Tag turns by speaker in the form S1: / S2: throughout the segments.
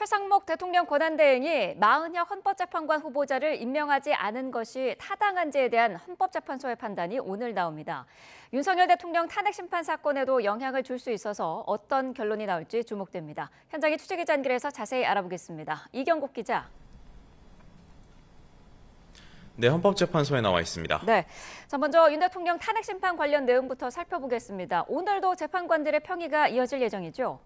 S1: 최상목 대통령 권한대행이 마은혁 헌법재판관 후보자를 임명하지 않은 것이 타당한지에 대한 헌법재판소의 판단이 오늘 나옵니다. 윤석열 대통령 탄핵심판 사건에도 영향을 줄 수 있어서 어떤 결론이 나올지 주목됩니다. 현장에 취재기자 연결해서 자세히 알아보겠습니다. 이경국 기자.
S2: 네, 헌법재판소에 나와 있습니다.
S1: 네, 자 먼저 윤 대통령 탄핵심판 관련 내용부터 살펴보겠습니다. 오늘도 재판관들의 평의가 이어질 예정이죠?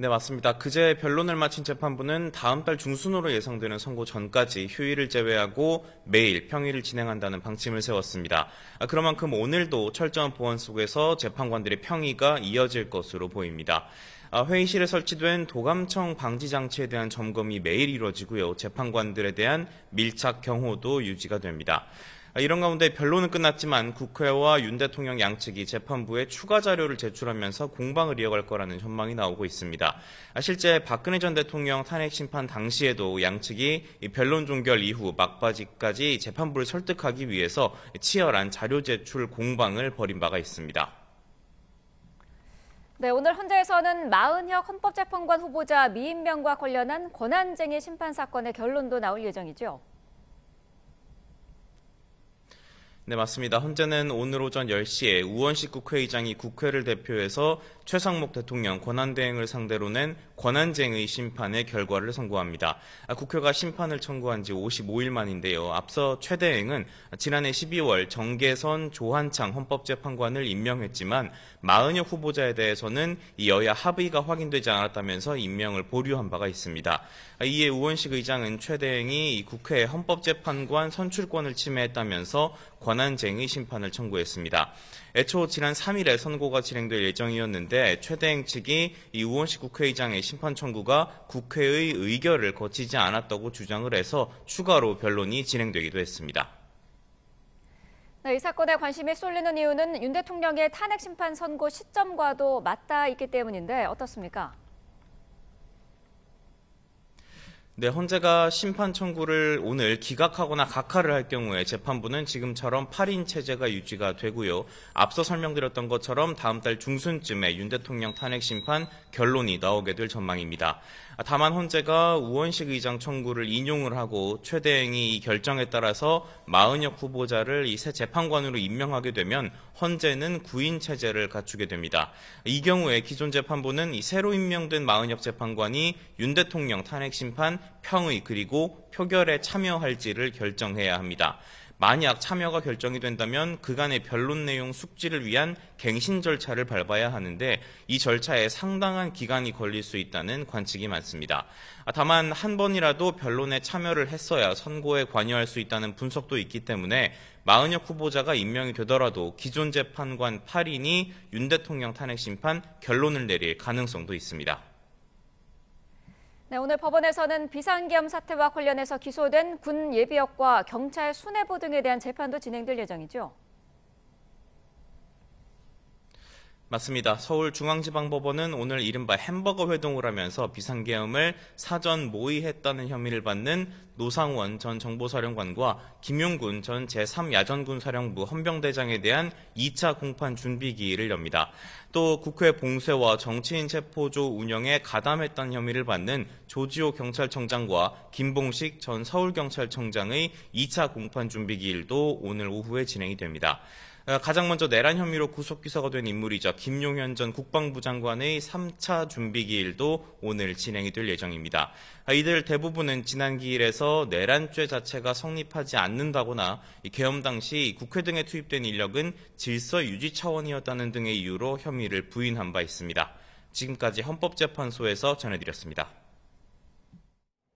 S2: 네, 맞습니다. 그제 변론을 마친 재판부는 다음 달 중순으로 예상되는 선고 전까지 휴일을 제외하고 매일 평의를 진행한다는 방침을 세웠습니다. 그만큼 오늘도 철저한 보안 속에서 재판관들의 평의가 이어질 것으로 보입니다. 회의실에 설치된 도감청 방지 장치에 대한 점검이 매일 이루어지고요. 재판관들에 대한 밀착 경호도 유지가 됩니다. 이런 가운데 변론은 끝났지만 국회와 윤 대통령 양측이 재판부에 추가 자료를 제출하면서 공방을 이어갈 거라는 전망이 나오고 있습니다. 실제 박근혜 전 대통령 탄핵 심판 당시에도 양측이 변론 종결 이후 막바지까지 재판부를 설득하기 위해서 치열한 자료 제출 공방을 벌인 바가 있습니다.
S1: 네, 오늘 헌재에서는 마은혁 헌법재판관 후보자 미임명과 관련한 권한쟁의 심판 사건의 결론도 나올 예정이죠.
S2: 네, 맞습니다. 헌재는 오늘 오전 10시에 우원식 국회의장이 국회를 대표해서 최상목 대통령 권한대행을 상대로 낸 권한쟁의 심판의 결과를 선고합니다. 국회가 심판을 청구한 지 55일 만인데요. 앞서 최 대행은 지난해 12월 정계선 조한창 헌법재판관을 임명했지만 마은혁 후보자에 대해서는 이 여야 합의가 확인되지 않았다면서 임명을 보류한 바가 있습니다. 이에 우원식 의장은 최 대행이 국회 헌법재판관 선출권을 침해했다면서 권한쟁의 심판을 청구했습니다. 애초 지난 3일에 선고가 진행될 예정이었는데 최 대행 측이 이 우원식 국회의장의 심판 청구가 국회의 의결을 거치지 않았다고 주장을 해서 추가로 변론이 진행되기도 했습니다.
S1: 네, 이 사건에 관심이 쏠리는 이유는 윤 대통령의 탄핵심판 선고 시점과도 맞닿아 있기 때문인데 어떻습니까?
S2: 네, 헌재가 심판 청구를 오늘 기각하거나 각하를 할 경우에 재판부는 지금처럼 8인 체제가 유지가 되고요. 앞서 설명드렸던 것처럼 다음 달 중순쯤에 윤 대통령 탄핵 심판 결론이 나오게 될 전망입니다. 다만 헌재가 우원식 의장 청구를 인용을 하고 최 대행이 이 결정에 따라서 마은혁 후보자를 이 새 재판관으로 임명하게 되면 헌재는 9인 체제를 갖추게 됩니다. 이 경우에 기존 재판부는 이 새로 임명된 마은혁 재판관이 윤 대통령 탄핵 심판 평의 그리고 표결에 참여할지를 결정해야 합니다. 만약 참여가 결정이 된다면 그간의 변론 내용 숙지를 위한 갱신 절차를 밟아야 하는데 이 절차에 상당한 기간이 걸릴 수 있다는 관측이 많습니다. 다만 한 번이라도 변론에 참여를 했어야 선고에 관여할 수 있다는 분석도 있기 때문에 마은혁 후보자가 임명이 되더라도 기존 재판관 8인이 윤 대통령 탄핵 심판 결론을 내릴 가능성도 있습니다.
S1: 네, 오늘 법원에서는 비상계엄 사태와 관련해서 기소된 군 예비역과 경찰 수뇌부 등에 대한 재판도 진행될 예정이죠.
S2: 맞습니다. 서울중앙지방법원은 오늘 이른바 햄버거 회동을 하면서 비상계엄을 사전 모의했다는 혐의를 받는 노상원 전 정보사령관과 김용군 전 제3야전군사령부 헌병대장에 대한 2차 공판 준비기일을 엽니다. 또 국회 봉쇄와 정치인 체포조 운영에 가담했다는 혐의를 받는 조지호 경찰청장과 김봉식 전 서울경찰청장의 2차 공판 준비기일도 오늘 오후에 진행이 됩니다. 가장 먼저 내란 혐의로 구속기소가 된 인물이자 김용현 전 국방부 장관의 3차 준비기일도 오늘 진행이 될 예정입니다. 이들 대부분은 지난 기일에서 내란죄 자체가 성립하지 않는다거나 계엄 당시 국회 등에 투입된 인력은 질서 유지 차원이었다는 등의 이유로 혐의를 부인한 바 있습니다. 지금까지 헌법재판소에서 전해드렸습니다.